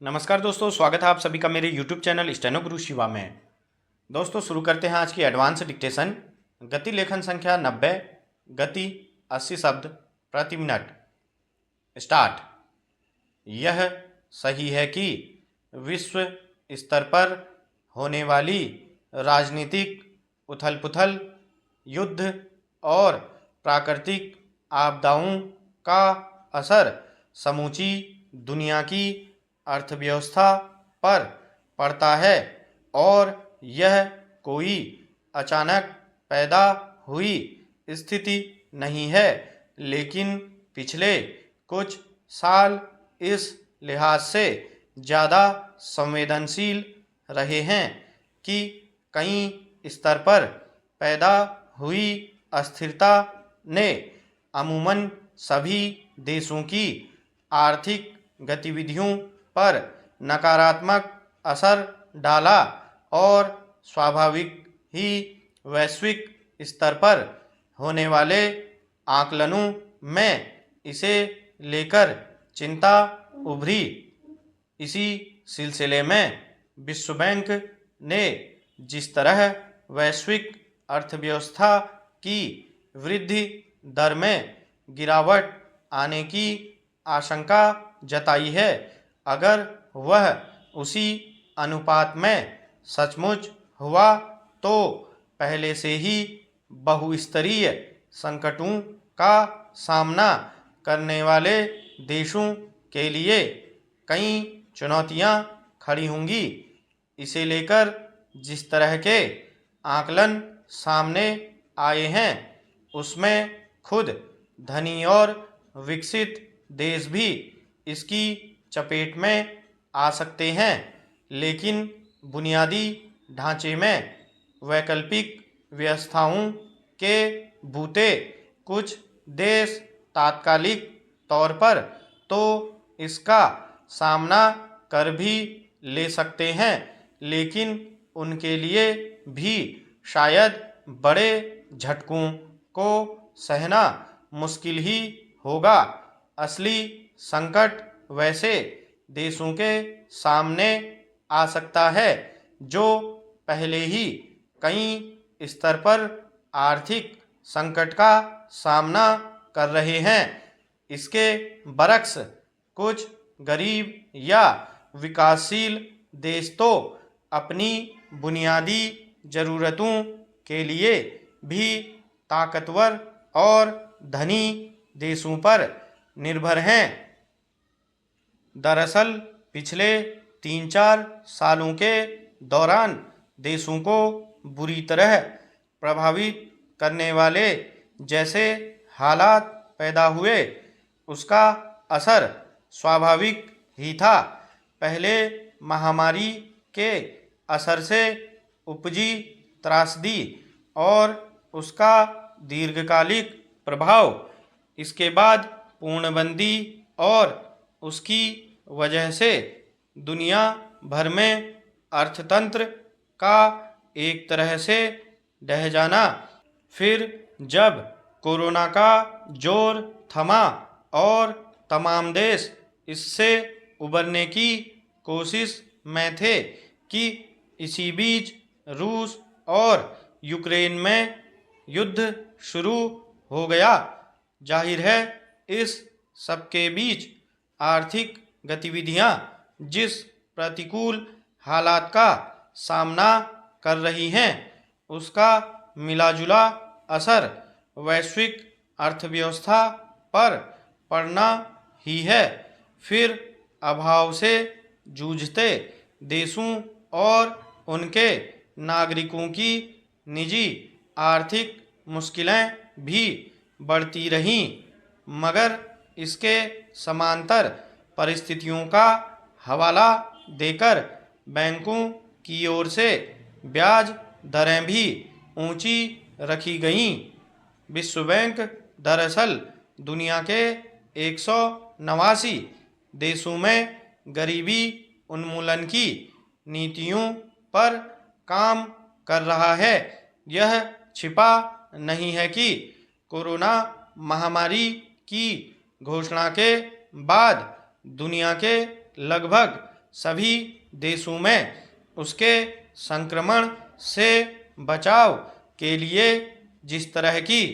नमस्कार दोस्तों, स्वागत है आप सभी का मेरे यूट्यूब चैनल स्टेनो गुरु शिवा में। दोस्तों शुरू करते हैं आज की एडवांस डिक्टेशन। गति लेखन संख्या 90, गति 80 शब्द प्रति मिनट। स्टार्ट। यह सही है कि विश्व स्तर पर होने वाली राजनीतिक उथल-पुथल, युद्ध और प्राकृतिक आपदाओं का असर समूची दुनिया की अर्थव्यवस्था पर पड़ता है और यह कोई अचानक पैदा हुई स्थिति नहीं है, लेकिन पिछले कुछ साल इस लिहाज से ज़्यादा संवेदनशील रहे हैं कि कई स्तर पर पैदा हुई अस्थिरता ने अमूमन सभी देशों की आर्थिक गतिविधियों पर नकारात्मक असर डाला और स्वाभाविक ही वैश्विक स्तर पर होने वाले आकलनों में इसे लेकर चिंता उभरी। इसी सिलसिले में विश्व बैंक ने जिस तरह वैश्विक अर्थव्यवस्था की वृद्धि दर में गिरावट आने की आशंका जताई है, अगर वह उसी अनुपात में सचमुच हुआ तो पहले से ही बहुस्तरीय संकटों का सामना करने वाले देशों के लिए कई चुनौतियां खड़ी होंगी। इसे लेकर जिस तरह के आकलन सामने आए हैं, उसमें खुद धनी और विकसित देश भी इसकी चपेट में आ सकते हैं, लेकिन बुनियादी ढांचे में वैकल्पिक व्यवस्थाओं के बूते कुछ देश तात्कालिक तौर पर तो इसका सामना कर भी ले सकते हैं, लेकिन उनके लिए भी शायद बड़े झटकों को सहना मुश्किल ही होगा। असली संकट वैसे देशों के सामने आ सकता है जो पहले ही कई स्तर पर आर्थिक संकट का सामना कर रहे हैं। इसके बरक्स कुछ गरीब या विकासशील देश तो अपनी बुनियादी ज़रूरतों के लिए भी ताकतवर और धनी देशों पर निर्भर हैं। दरअसल पिछले 3-4 सालों के दौरान देशों को बुरी तरह प्रभावित करने वाले जैसे हालात पैदा हुए, उसका असर स्वाभाविक ही था। पहले महामारी के असर से उपजी त्रासदी और उसका दीर्घकालिक प्रभाव, इसके बाद पूर्णबंदी और उसकी वजह से दुनिया भर में अर्थतंत्र का एक तरह से ढह जाना, फिर जब कोरोना का जोर थमा और तमाम देश इससे उबरने की कोशिश में थे कि इसी बीच रूस और यूक्रेन में युद्ध शुरू हो गया। जाहिर है इस सबके बीच आर्थिक गतिविधियां जिस प्रतिकूल हालात का सामना कर रही हैं, उसका मिलाजुला असर वैश्विक अर्थव्यवस्था पर पड़ना ही है। फिर अभाव से जूझते देशों और उनके नागरिकों की निजी आर्थिक मुश्किलें भी बढ़ती रहीं, मगर इसके समांतर परिस्थितियों का हवाला देकर बैंकों की ओर से ब्याज दरें भी ऊंची रखी गईं। विश्व बैंक दरअसल दुनिया के 189 देशों में गरीबी उन्मूलन की नीतियों पर काम कर रहा है। यह छिपा नहीं है कि कोरोना महामारी की घोषणा के बाद दुनिया के लगभग सभी देशों में उसके संक्रमण से बचाव के लिए जिस तरह की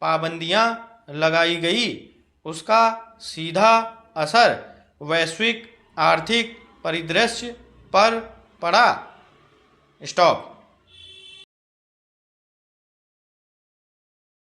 पाबंदियां लगाई गई, उसका सीधा असर वैश्विक आर्थिक परिदृश्य पर पड़ा। स्टॉप।